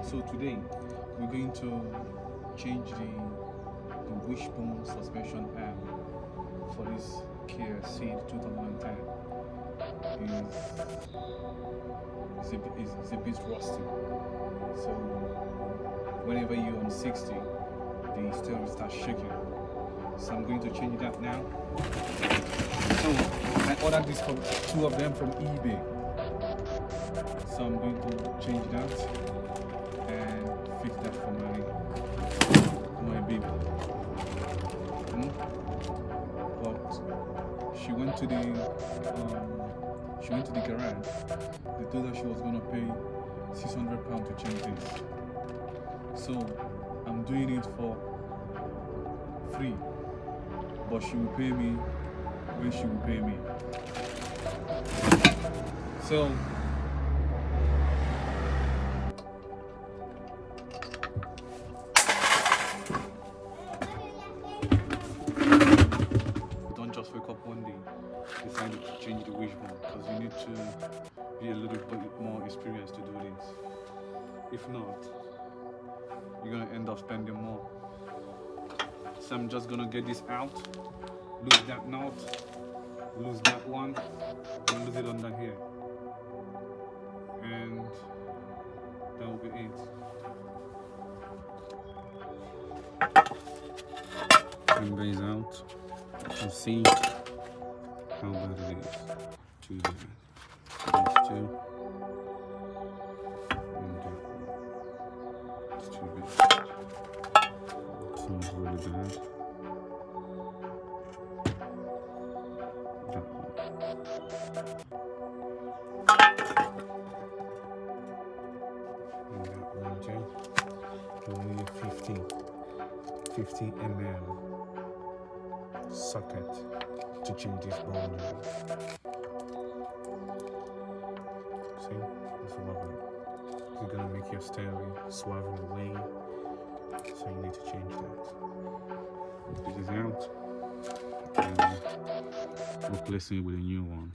So today we're going to change the wishbone suspension arm for this Kia Ceed 2010. It's a bit rusty. So whenever you're on 60, the steering starts shaking. So I'm going to change that now. So I ordered this from 2 of them from eBay. So I'm going to change that and fix that for my baby. But she went to the garage. They told her she was gonna pay £600 to change this. So I'm doing it for free, but she will pay me when she will pay me. So don't just wake up one day deciding to change the wishbone, because you need to be a little bit more experienced to do this. If not, you're gonna end up spending more. So I'm just gonna get this out, lose that knot, lose that one, and lose it under here, and that will be it. Camber is out. You see how bad it is. Too bad. These two. It's too bad. Sounds really bad. That one. And that one too. Only 50 ml socket to change this bone. See, it's lovely. It's gonna make your stereo swerve away, so you need to change that. This is out, and replacing it with a new one.